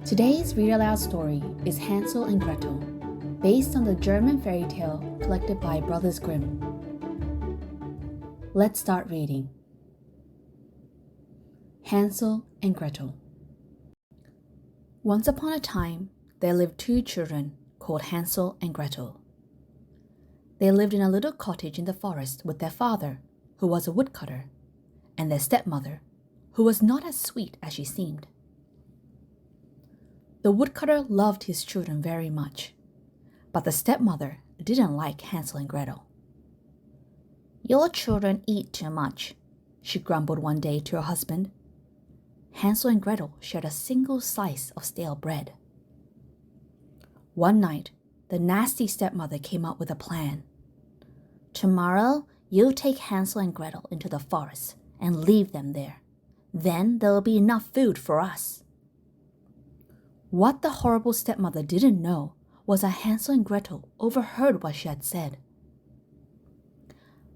Today's Read Aloud story is Hansel and Gretel, based on the German fairy tale collected by Brothers Grimm. Let's start reading. Hansel and Gretel. Once upon a time, there lived two children called Hansel and Gretel. They lived in a little cottage in the forest with their father, who was a woodcutter, and their stepmother, who was not as sweet as she seemed. The woodcutter loved his children very much, but the stepmother didn't like Hansel and Gretel. "Your children eat too much," she grumbled one day to her husband. Hansel and Gretel shared a single slice of stale bread. One night, the nasty stepmother came up with a plan. "Tomorrow, you take Hansel and Gretel into the forest and leave them there. Then there will be enough food for us." What the horrible stepmother didn't know was that Hansel and Gretel overheard what she had said.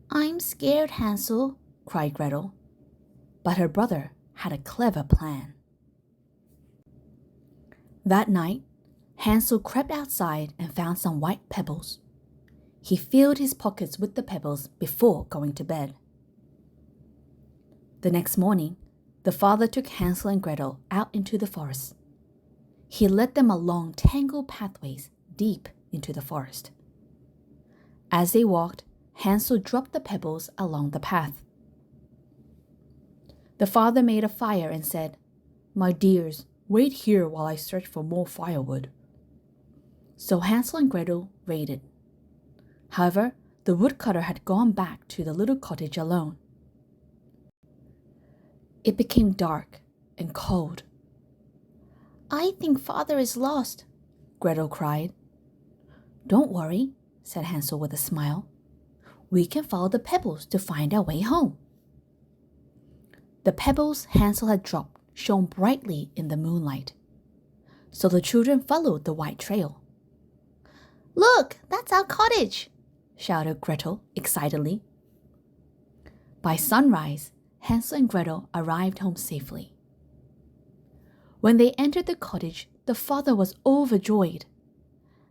"I'm scared, Hansel," cried Gretel. But her brother had a clever plan. That night, Hansel crept outside and found some white pebbles. He filled his pockets with the pebbles before going to bed. The next morning, the father took Hansel and Gretel out into the forest. He led them along tangled pathways deep into the forest. As they walked, Hansel dropped the pebbles along the path. The father made a fire and said, "My dears, wait here while I search for more firewood." So Hansel and Gretel waited. However, the woodcutter had gone back to the little cottage alone. It became dark and cold. "I think father is lost," Gretel cried. "Don't worry," said Hansel with a smile. "We can follow the pebbles to find our way home." The pebbles Hansel had dropped shone brightly in the moonlight, so the children followed the white trail. "Look, that's our cottage!" shouted Gretel excitedly. By sunrise, Hansel and Gretel arrived home safely. When they entered the cottage, the father was overjoyed.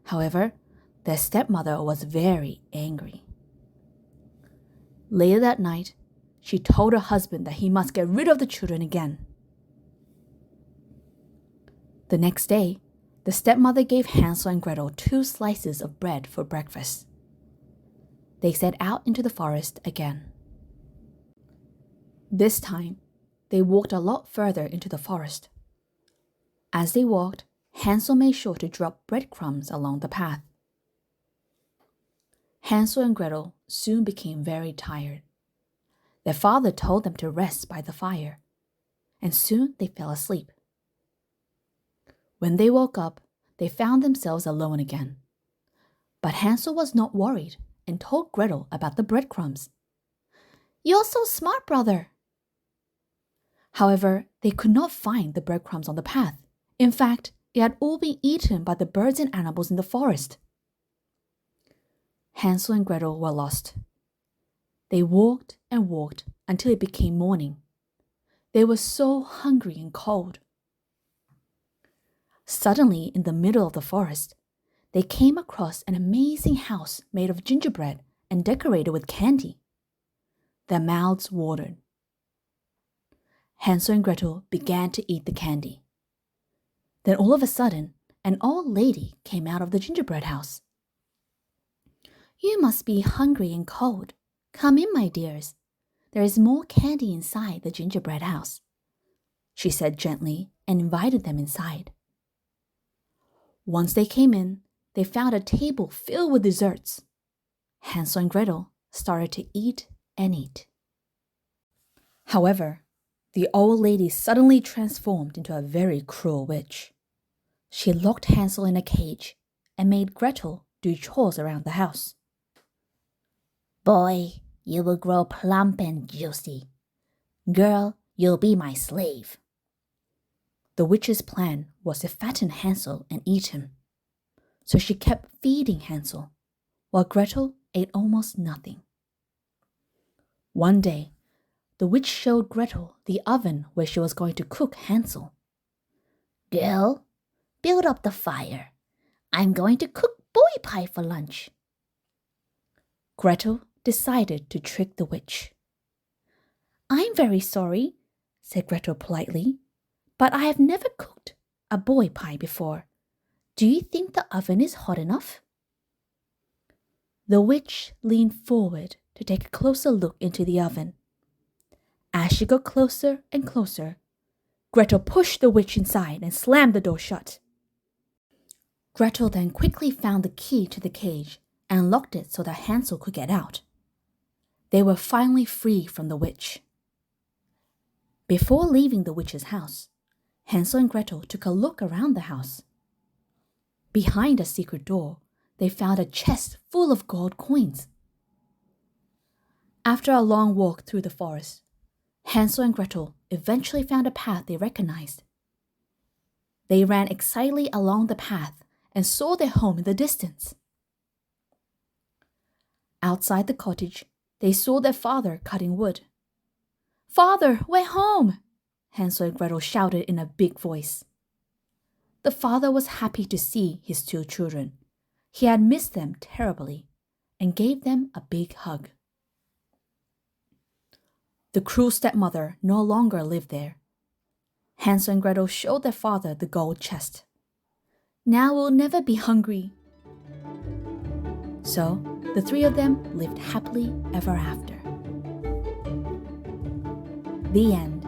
However, their stepmother was very angry. Later that night, she told her husband that he must get rid of the children again. The next day, the stepmother gave Hansel and Gretel 2 slices of bread for breakfast. They set out into the forest again. This time, they walked a lot further into the forest. As they walked, Hansel made sure to drop breadcrumbs along the path. Hansel and Gretel soon became very tired. Their father told them to rest by the fire, and soon they fell asleep. When they woke up, they found themselves alone again. But Hansel was not worried and told Gretel about the breadcrumbs. "You're so smart, brother." However, they could not find the breadcrumbs on the path. In fact, it had all been eaten by the birds and animals in the forest. Hansel and Gretel were lost. They walked and walked until it became morning. They were so hungry and cold. Suddenly, in the middle of the forest, they came across an amazing house made of gingerbread and decorated with candy. Their mouths watered. Hansel and Gretel began to eat the candy. Then all of a sudden, an old lady came out of the gingerbread house. "You must be hungry and cold. Come in, my dears. There is more candy inside the gingerbread house," she said gently and invited them inside. Once they came in, they found a table filled with desserts. Hansel and Gretel started to eat and eat. However, the old lady suddenly transformed into a very cruel witch. She locked Hansel in a cage and made Gretel do chores around the house. "Boy, you will grow plump and juicy. Girl, you'll be my slave." The witch's plan was to fatten Hansel and eat him. So she kept feeding Hansel, while Gretel ate almost nothing. One day, the witch showed Gretel the oven where she was going to cook Hansel. "Girl, Build up the fire. I'm going to cook boy pie for lunch. Gretel decided to trick the witch. I'm very sorry, said Gretel politely, but I have never cooked a boy pie before. Do you think the oven is hot enough? The witch leaned forward to take a closer look into the oven. As she got closer and closer, Gretel pushed the witch inside and slammed the door shut. Gretel then quickly found the key to the cage and locked it so that Hansel could get out. They were finally free from the witch. Before leaving the witch's house, Hansel and Gretel took a look around the house. Behind a secret door, they found a chest full of gold coins. After a long walk through the forest, Hansel and Gretel eventually found a path they recognized. They ran excitedly along the path and saw their home in the distance. Outside the cottage, they saw their father cutting wood. "Father, we're home!" Hansel and Gretel shouted in a big voice. The father was happy to see his two children. He had missed them terribly and gave them a big hug. The cruel stepmother no longer lived there. Hansel and Gretel showed their father the gold chest. "Now we'll never be hungry." So, the three of them lived happily ever after. The end.